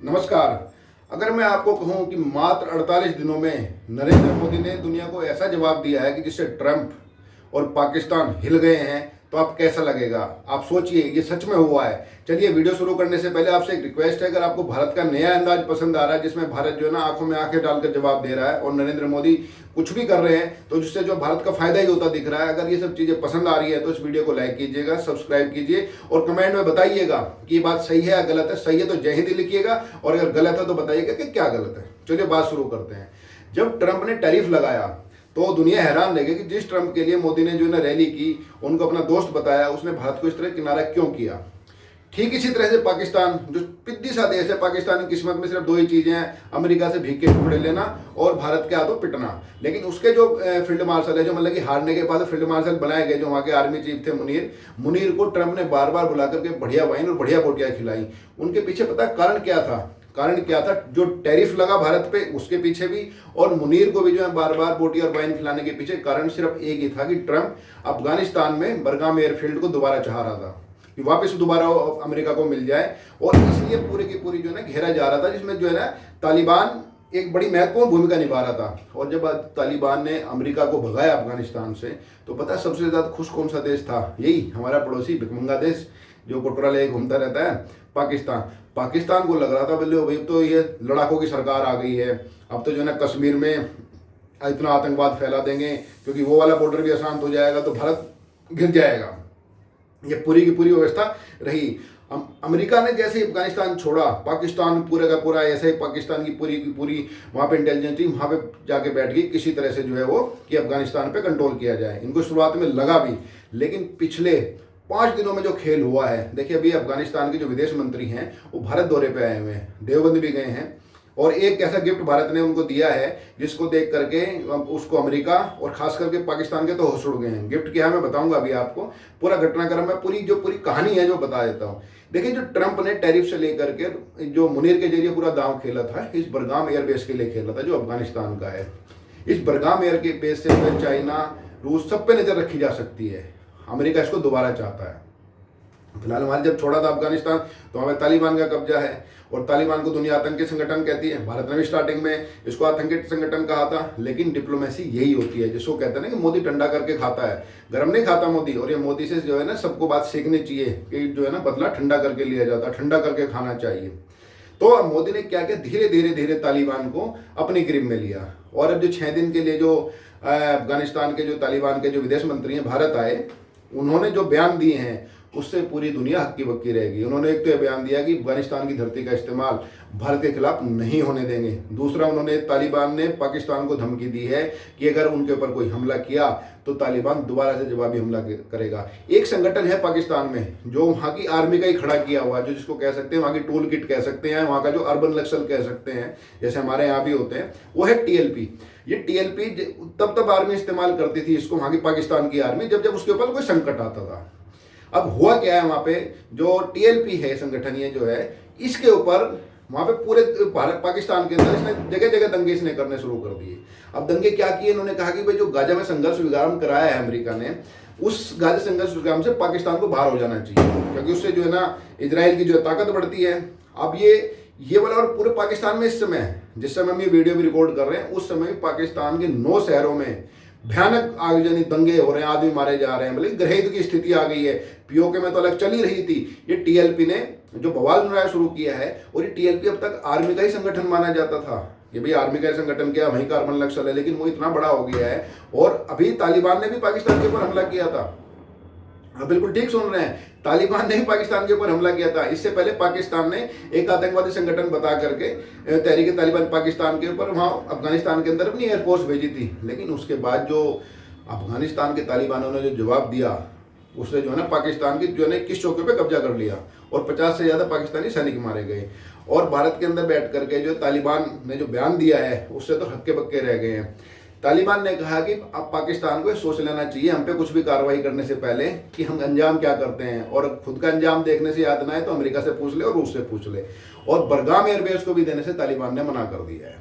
नमस्कार। अगर मैं आपको कहूं कि मात्र 48 दिनों में नरेंद्र मोदी ने दुनिया को ऐसा जवाब दिया है कि जिससे ट्रंप और पाकिस्तान हिल गए हैं, तो आप कैसा लगेगा? आप सोचिए, ये सच में हुआ है। चलिए, वीडियो शुरू करने से पहले आपसे एक रिक्वेस्ट है, अगर आपको भारत का नया अंदाज पसंद आ रहा है जिसमें भारत जो है ना आंखों में आंखें डालकर जवाब दे रहा है और नरेंद्र मोदी कुछ भी कर रहे हैं तो जिससे जो भारत का फायदा ही होता दिख रहा है, अगर ये सब चीजें पसंद आ रही है तो इस वीडियो को लाइक कीजिएगा, सब्सक्राइब कीजिए और कमेंट में बताइएगा कि ये बात सही है या गलत है। सही है तो जय हिंद लिखिएगा और अगर गलत है तो बताइएगा कि क्या गलत है। चलिए बात शुरू करते हैं। जब ट्रंप ने टैरिफ लगाया तो दुनिया हैरान रह गई कि जिस ट्रंप के लिए मोदी ने जो है ना रैली की, उनको अपना दोस्त बताया, उसने भारत को इस तरह किनारा क्यों किया। ठीक इसी तरह से पाकिस्तान, जो पिद्दी सा देश है, पाकिस्तान की किस्मत में सिर्फ दो ही चीजें हैं, अमेरिका से भीख के टुकड़े लेना और भारत के हाथों पिटना। लेकिन उसके जो फील्ड मार्शल है, जो मतलब कि हारने के बाद फील्ड मार्शल बनाए गए, जो वहाँ के आर्मी चीफ थे मुनीर को ट्रंप ने बार बार बुला करके बढ़िया वाइन और बढ़िया बोटियां खिलाई। उनके पीछे पता कारण क्या था? कारण क्या था? जो टैरिफ लगा भारत पे उसके पीछे भी, और मुनीर को भी जो है बार बार बोटी और वाइन खिलाने के पीछे कारण सिर्फ एक ही था कि ट्रंप अफगानिस्तान में बरगाम एयरफील्ड को दोबारा चाह रहा था कि वापस दोबारा अमेरिका को मिल जाए, और इसलिए पूरी की पूरी जो है ना घेरा जा रहा था, जिसमें जो है ना तालिबान एक बड़ी महत्वपूर्ण भूमिका निभा रहा था। और जब तालिबान ने अमेरिका को भगाया अफगानिस्तान से, तो पता है सबसे ज्यादा खुश कौन सा देश था? यही हमारा पड़ोसी भिखमंगा देश जो कोटरा ले घूमता रहता है, पाकिस्तान। पाकिस्तान को लग रहा था बोले भाई तो ये लड़ाकों की सरकार आ गई है, अब तो जो है ना कश्मीर में इतना आतंकवाद फैला देंगे क्योंकि वो वाला बॉर्डर भी अशांत हो जाएगा तो भारत गिर जाएगा। ये पूरी की पूरी व्यवस्था रही। अमेरिका ने जैसे ही अफगानिस्तान छोड़ा, पाकिस्तान पूरे का पूरा ऐसे ही पाकिस्तान की पूरी वहाँ पे इंटेलिजेंस टीम वहाँ पे जाके बैठ गई किसी तरह से जो है वो कि अफगानिस्तान पे कंट्रोल किया जाए। इनको शुरुआत में लगा भी, लेकिन पिछले 5 दिनों में जो खेल हुआ है, देखिए अभी अफगानिस्तान के जो विदेश मंत्री हैं वो भारत दौरे पे आए हुए हैं, देवबंद भी गए हैं, और एक ऐसा गिफ्ट भारत ने उनको दिया है जिसको देख करके उसको अमेरिका और खास करके पाकिस्तान के तो होश उड़ गए हैं। गिफ्ट क्या है मैं बताऊंगा अभी आपको, पूरा घटनाक्रम में पूरी कहानी है जो बता देता हूँ। देखिए, जो ट्रंप ने टैरिफ से लेकर के जो मुनीर के जरिए पूरा दांव खेला था, इस बरगाम एयरबेस के लिए खेला था जो अफगानिस्तान का है। इस बरगाम एयर के बेस से चाइना, रूस, सब पे नजर रखी जा सकती है। अमेरिका इसको दोबारा चाहता है। फिलहाल हमारे जब छोड़ा था अफगानिस्तान तो हमें तालिबान का कब्जा है, और तालिबान को दुनिया आतंकी संगठन कहती है। भारत ने भी स्टार्टिंग में इसको आतंकी संगठन कहा था, लेकिन डिप्लोमेसी यही होती है जिसको कहते हैं ना कि मोदी ठंडा करके खाता है, गर्म नहीं खाता मोदी। और ये मोदी से जो है ना सबको बात सीखनी चाहिए कि जो है ना बदला ठंडा करके लिया जाता है, ठंडा करके खाना चाहिए। तो अब मोदी ने क्या किया, धीरे धीरे तालिबान को अपनी गिरफ्त में लिया। और अब जो 6 दिन के लिए जो अफगानिस्तान के जो तालिबान के जो विदेश मंत्री हैं भारत आए, उन्होंने जो बयान दिए हैं उससे पूरी दुनिया हक्की बक्की रहेगी। उन्होंने एक तो यह बयान दिया कि अफगानिस्तान की धरती का इस्तेमाल भारत के खिलाफ नहीं होने देंगे। दूसरा, उन्होंने तालिबान ने पाकिस्तान को धमकी दी है कि अगर उनके ऊपर कोई हमला किया तो तालिबान दोबारा से जवाबी हमला करेगा। एक संगठन है पाकिस्तान में जो वहाँ की आर्मी का ही खड़ा किया हुआ है, जो जिसको कह सकते हैं वहाँ की टूल किट कह सकते हैं, वहाँ का जो अर्बन नक्सल कह सकते हैं, जैसे हमारे यहाँ भी होते हैं, वो है TLP। ये TLP तब आर्मी इस्तेमाल करती थी इसको, वहाँ की पाकिस्तान की आर्मी, जब उसके ऊपर कोई संकट आता था। अब हुआ क्या है, वहाँ पे जो TLP है संगठन, ये जो है इसके ऊपर वहाँ पे पूरे भारत पाकिस्तान के अंदर इसने जगह जगह दंगे इसने करने शुरू कर दिए। अब दंगे क्या किए, इन्होंने कहा कि भाई जो गाजा में संघर्ष विराम कराया है अमेरिका ने, उस गाजा संघर्ष विराम से पाकिस्तान को बाहर हो जाना चाहिए, क्योंकि उससे जो है ना इजराइल की जो ताकत बढ़ती है। अब ये वाला, और पूरे पाकिस्तान में इस समय जिस समय हम ये वीडियो भी रिकॉर्ड कर रहे हैं, उस समय पाकिस्तान के 9 शहरों में भयानक आगजनी दंगे हो रहे हैं, आदमी मारे जा रहे हैं, मतलब गृहयुद्ध की स्थिति आ गई है। POK में तो अलग चल ही रही थी, ये TLP ने जो बवाल बनाया शुरू किया है। और ये TLP अब तक आर्मी का ही संगठन माना जाता था कि भाई आर्मी का संगठन क्या, वहीं का अर्बन नक्सल है, लेकिन वो इतना बड़ा हो गया है। और अभी तालिबान ने भी पाकिस्तान के ऊपर हमला किया था। हाँ, बिल्कुल ठीक सुन रहे हैं, तालिबान ने ही पाकिस्तान के ऊपर हमला किया था। इससे पहले पाकिस्तान ने एक आतंकवादी संगठन बता करके तहरीक तालिबान पाकिस्तान के ऊपर वहाँ अफगानिस्तान के अंदर अपनी एयरफोर्स भेजी थी। लेकिन उसके बाद जो अफगानिस्तान के तालिबानों ने जो जवाब दिया, उसने जो है ना पाकिस्तान की जो है ना 21 चौकियों पे कब्जा कर लिया और 50 से ज़्यादा पाकिस्तानी सैनिक मारे गए। और भारत के अंदर बैठ करके जो तालिबान ने जो बयान दिया है उससे तो हक्के बक्के रह गए हैं। तालिबान ने कहा कि अब पाकिस्तान को सोच लेना चाहिए हम पे कुछ भी कार्रवाई करने से पहले कि हम अंजाम क्या करते हैं, और खुद का अंजाम देखने से याद ना है तो अमेरिका से पूछ ले और रूस से पूछ ले। और बरगाम एयरबेस को भी देने से तालिबान ने मना कर दिया है।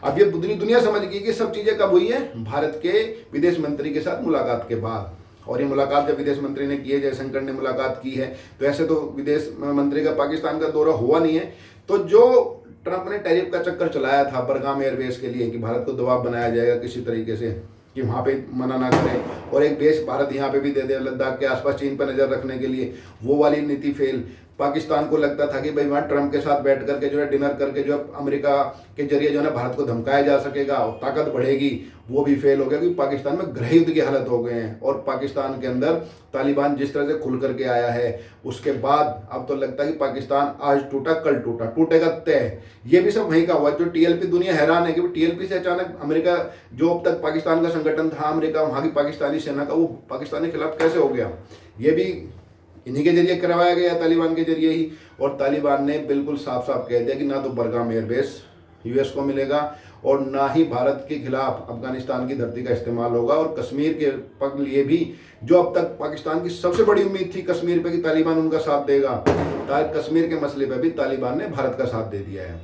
अब ये दुनिया समझ गई कि सब चीजें कब हुई है, भारत के विदेश मंत्री के साथ मुलाकात के बाद। और ये मुलाकात जब विदेश मंत्री ने की है, जयशंकर ने मुलाकात की है, तो ऐसे तो विदेश मंत्री का पाकिस्तान का दौरा हुआ नहीं है। तो जो ट्रंप ने टैरिफ का चक्कर चलाया था बरगाम एयरबेस के लिए कि भारत को दबाव बनाया जाएगा किसी तरीके से कि वहाँ पे मना ना करें और एक बेस भारत यहाँ पे भी दे दे लद्दाख के आसपास चीन पर नज़र रखने के लिए, वो वाली नीति फेल। पाकिस्तान को लगता था कि भाई वहाँ ट्रंप के साथ बैठ करके जो है डिनर करके जो है अमेरिका के जरिए जो है ना भारत को धमकाया जा सकेगा और ताकत बढ़ेगी, वो भी फेल हो गया क्योंकि पाकिस्तान में गृह युद्ध की हालत हो गए हैं। और पाकिस्तान के अंदर तालिबान जिस तरह से खुल करके आया है उसके बाद अब तो लगता है कि पाकिस्तान आज टूटा कल टूटा, टूटेगा तय। ये भी सब वहीं का हुआ। जो टीएलपी, दुनिया हैरान है कि टीएलपी से अचानक अमेरिका, जो अब तक पाकिस्तान का संगठन था अमेरिका, वहाँ की पाकिस्तानी सेना का, वो पाकिस्तान के खिलाफ कैसे हो गया? ये भी इन्हीं के जरिए करवाया गया, तालिबान के जरिए ही। और तालिबान ने बिल्कुल साफ साफ कह दिया कि ना तो बरगाम एयरबेस यूएस को मिलेगा और ना ही भारत के खिलाफ अफगानिस्तान की धरती का इस्तेमाल होगा। और कश्मीर के लिए भी, जो अब तक पाकिस्तान की सबसे बड़ी उम्मीद थी कश्मीर पे कि तालिबान उनका साथ देगा, कश्मीर के मसले पे भी तालिबान ने भारत का साथ दे दिया है।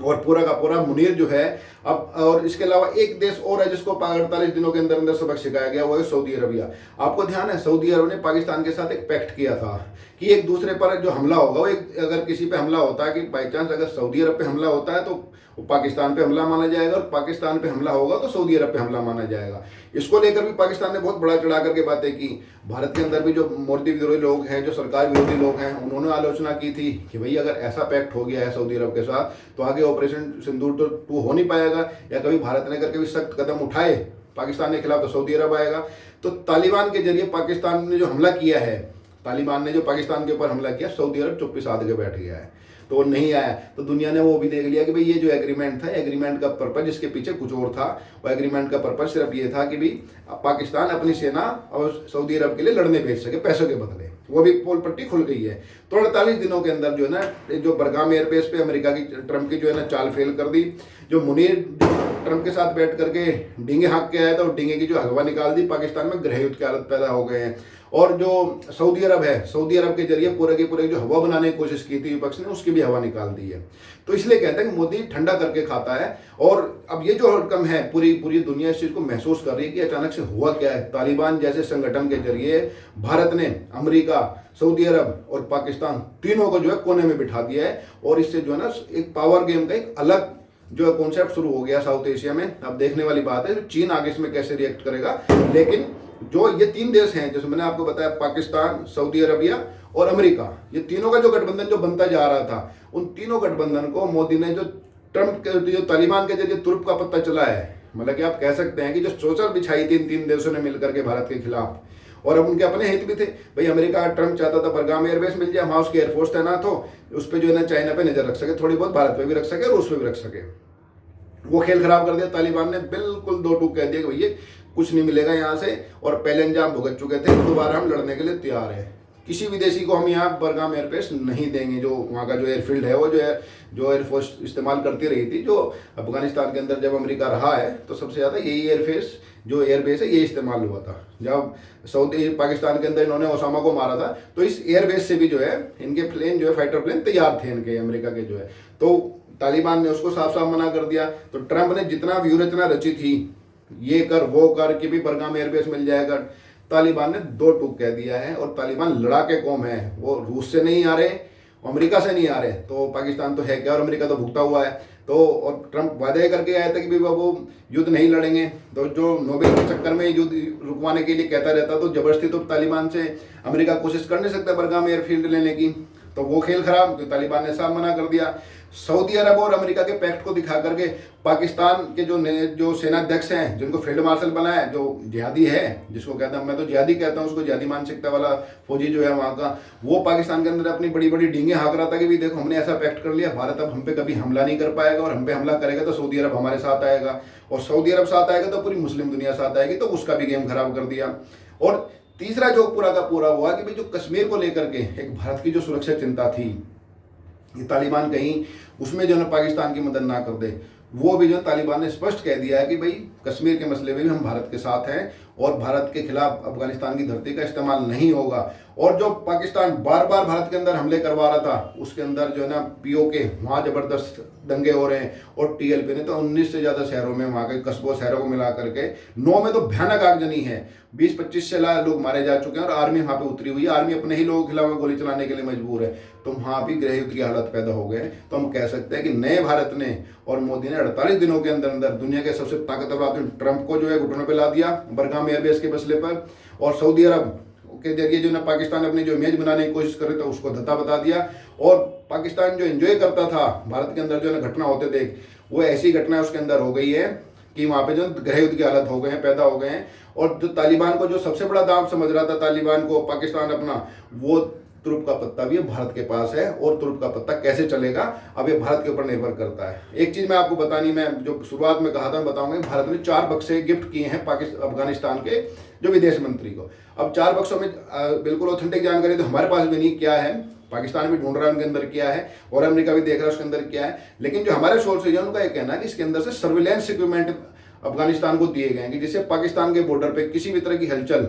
और पूरा का पूरा मुनीर जो है अब, और इसके अलावा एक देश और है जिसको 48 दिनों के अंदर अंदर सबक सिखाया गया, वो है सऊदी अरबिया। आपको ध्यान है सऊदी अरब ने पाकिस्तान के साथ एक पैक्ट किया था कि एक दूसरे पर जो हमला होगा, वो अगर किसी पे हमला होता है कि बाई चांस अगर सऊदी अरब पे हमला होता है तो पाकिस्तान पे हमला माना जाएगा और पाकिस्तान पे हमला होगा तो सऊदी अरब पे हमला माना जाएगा। इसको लेकर भी पाकिस्तान ने बहुत बड़ा चढ़ा करके बातें की। भारत के अंदर भी जो मोदी विरोधी लोग हैं, जो सरकार विरोधी लोग हैं, उन्होंने आलोचना की थी कि भाई अगर ऐसा पैक्ट हो गया है सऊदी अरब के साथ तो आगे ऑपरेशन सिंदूर तो 2 हो नहीं पाएगा, या कभी भारत ने करके भी सख्त कदम उठाए पाकिस्तान के खिलाफ तो सऊदी अरब आएगा। तो तालिबान के जरिए पाकिस्तान ने जो हमला किया है, तालिबान ने जो पाकिस्तान के ऊपर हमला किया, सऊदी अरब चुप्पी साध के बैठ गया है, तो वो नहीं आया। तो दुनिया ने वो भी देख लिया कि भाई ये जो एग्रीमेंट था, एग्रीमेंट का पर्पज, इसके पीछे कुछ और था। वो एग्रीमेंट का पर्पज सिर्फ ये था कि भाई पाकिस्तान अपनी सेना और सऊदी अरब के लिए लड़ने भेज सके पैसों के बदले। वो भी पोल पट्टी खुल गई है। तो 48 दिनों के अंदर जो है ना, जो बरगाम एयरबेस पे अमेरिका की, ट्रंप की जो है ना चाल फेल कर दी। जो मुनीर ट्रंप के साथ बैठ करके डींगे हाँक के आया था, और डींगे की जो हवा निकाल दी, पाकिस्तान में गृह युद्ध की हालत पैदा हो गए हैं। और जो सऊदी अरब है, सऊदी अरब के जरिए पूरे के पूरे जो हवा बनाने की कोशिश की थी विपक्ष ने, उसकी भी हवा निकाल दी है। तो इसलिए कहते हैं कि मोदी ठंडा करके खाता है। और अब ये जो हड़कंप है, पूरी दुनिया इस चीज को महसूस कर रही है कि अचानक से हुआ क्या है। तालिबान जैसे संगठन के जरिए भारत ने अमेरिका, सऊदी अरब और पाकिस्तान तीनों को जो है कोने में बिठा दिया है। और इससे जो है ना एक पावर गेम का एक अलग जो है कॉन्सेप्ट शुरू हो गया साउथ एशिया में। अब देखने वाली बात है चीन आगे इसमें कैसे रिएक्ट करेगा। लेकिन जो ये 3 देश हैं, जैसे मैंने आपको बताया, पाकिस्तान, सऊदी अरबिया और अमेरिका, ये तीनों का जो गठबंधन जो बनता जा रहा था, उन तीनों गठबंधन को मोदी ने जो ट्रंप के, जो तालिबान के जरिए तुर्प का पत्ता चला है, मतलब कि आप कह सकते हैं कि जो चौचर बिछाई थी इन 3 देशों ने मिलकर के भारत के खिलाफ। और अब उनके अपने हित भी थे। भाई अमेरिका, ट्रंप चाहता था बरगाम एयरबेस मिल जाए, वहाँ उसकी एयरफोर्स तैनात हो, उस पर जो है ना चाइना पे नजर रख सके, थोड़ी बहुत भारत पे भी रख सके, रूस पे भी रख सके। वो खेल खराब कर दिया तालिबान ने, बिल्कुल 2 टूक कह दिया कि भैया कुछ नहीं मिलेगा यहाँ से, और पहले अंजाम भुगत चुके थे, दोबारा हम लड़ने के लिए तैयार हैं। किसी विदेशी को हम यहाँ बरगाम एयरबेस नहीं देंगे। जो वहाँ का जो एयरफील्ड है, वो जो एयरफोर्स इस्तेमाल करती रही थी, जो अफगानिस्तान के अंदर जब अमेरिका रहा है तो सबसे ज़्यादा यही एयरबेस है, ये इस्तेमाल हुआ था। जब सऊदी पाकिस्तान के अंदर इन्होंने ओसामा को मारा था, तो इस एयरबेस से भी जो है इनके प्लेन, जो है फाइटर प्लेन तैयार थे इनके, अमेरिका के जो है। तो तालिबान ने उसको साफ साफ मना कर दिया। तो ट्रंप ने जितना व्यूह रचना रची थी, ये कर वो कर कि भी बरगाम एयरबेस मिल जाएगा, तालिबान ने 2 टूक कह दिया है। और तालिबान लड़ाके कौम है, वो रूस से नहीं आ रहे, अमेरिका से नहीं आ रहे, तो पाकिस्तान तो है क्या, और अमेरिका तो भुगता हुआ है। तो और ट्रंप वादे करके आया था कि भाई वो युद्ध नहीं लड़ेंगे, तो जो नोबेल के चक्कर में युद्ध रुकवाने के लिए कहता रहता, तो जबरदस्ती तो तालिबान से अमेरिका कोशिश कर नहीं सकता बरगाम एयरफील्ड लेने की। तो वो खेल खराब, तो तालिबान ने साफ मना कर दिया। सऊदी अरब और अमेरिका के पैक्ट को दिखा करके पाकिस्तान के जो सेनाध्यक्ष हैं, जिनको फील्ड मार्शल बनाया है, जो जिहादी है, जिसको कहता हूँ, मैं तो जिहादी कहता हूँ उसको, जिहादी मानसिकता वाला फौजी जो है वहाँ का, वो पाकिस्तान के अंदर अपनी बड़ी बड़ी डींगे हाँक रहा था कि भी देखो हमने ऐसा पैक्ट कर लिया, भारत अब हम पे कभी हमला नहीं कर पाएगा, और हम पे हमला करेगा तो सऊदी अरब हमारे साथ आएगा, और सऊदी अरब साथ आएगा तो पूरी मुस्लिम दुनिया साथ आएगी। तो उसका भी गेम खराब कर दिया। और तीसरा जो पूरा का पूरा हुआ कि भाई जो कश्मीर को लेकर के एक भारत की जो सुरक्षा चिंता थी, ये तालिबान कहीं उसमें जो है पाकिस्तान की मदद ना कर दे, वो भी जो तालिबान ने स्पष्ट कह दिया है कि भाई कश्मीर के मसले में भी हम भारत के साथ हैं, और भारत के खिलाफ अफगानिस्तान की धरती का इस्तेमाल नहीं होगा। और जो पाकिस्तान बार बार भारत के अंदर हमले करवा रहा था, उसके अंदर जो है ना पीओके, वहाँ जबरदस्त दंगे हो रहे हैं, और टीएलपी ने तो 19 से ज़्यादा शहरों में, वहाँ के कस्बों शहरों को मिला करके 9 में तो भयानक आगजनी है, 20-25 से लोग मारे जा चुके हैं, और आर्मी वहाँ पे उतरी हुई है। आर्मी अपने ही लोगों के खिलाफ गोली चलाने के लिए मजबूर है। तो वहाँ भी गृह युद्ध की हालत पैदा हो गए। तो हम कह सकते हैं कि नए भारत ने और मोदी ने 48 दिनों के अंदर अंदर दुनिया के सबसे ताकतवर आदमी ट्रंप को जो है घुटनों पर ला दिया बरगाम एयरबेस के मसले पर, और सऊदी अरब के जरिए जो ना पाकिस्तान अपनी जो इमेज बनाने की कोशिश कर रहे थे उसको धत्ता बता दिया। और पाकिस्तान जो एंजॉय करता था भारत के अंदर जो ना घटना होते थे, वो ऐसी घटना उसके अंदर हो गई है कि वहाँ पे जो गृह युद्ध की हालत हो गए हैं, पैदा हो गए हैं। और जो तालिबान को जो सबसे बड़ा दांव समझ रहा था तालिबान को पाकिस्तान अपना, वो तुर्क का पत्ता भी अब भारत के पास है। और तुर्क का पत्ता कैसे चलेगा अब ये भारत के ऊपर निर्भर करता है। एक चीज मैं आपको बतानी, मैं जो शुरुआत में कहा था बताऊंगा, भारत ने 4 बक्से गिफ्ट किए हैं अफगानिस्तान के जो विदेश मंत्री को। अब 4 बक्सों में बिल्कुल ऑथेंटिक जानकारी तो हमारे पास भी नहीं, क्या है पाकिस्तान भी ढूंढ रहा है उनके अंदर क्या है, और अमेरिका भी देख रहा है उसके अंदर क्या है। लेकिन जो हमारे सोर्सेज है उनका ये कहना है कि इसके अंदर से सर्विलेंस इक्विपमेंट अफगानिस्तान को दिए गए हैं कि जिससे पाकिस्तान के बॉर्डर पे किसी भी तरह की हलचल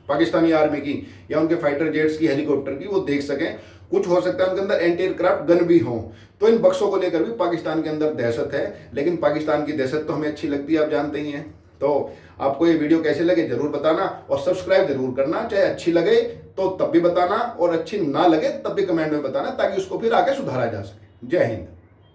पाकिस्तानी आर्मी की या उनके फाइटर जेट्स की, हेलीकॉप्टर की, वो देख सकें। कुछ हो सकता है उनके अंदर एंटी एयरक्राफ्ट गन भी हो। तो इन बक्सों को लेकर भी पाकिस्तान के अंदर दहशत है, लेकिन पाकिस्तान की दहशत तो हमें अच्छी लगती है, आप जानते ही हैं। तो आपको ये वीडियो कैसे लगे जरूर बताना, और सब्सक्राइब जरूर करना, चाहे अच्छी लगे तो तब भी बताना और अच्छी ना लगे तब भी कमेंट में बताना, ताकि उसको फिर आगे सुधारा जा सके। जय हिंद।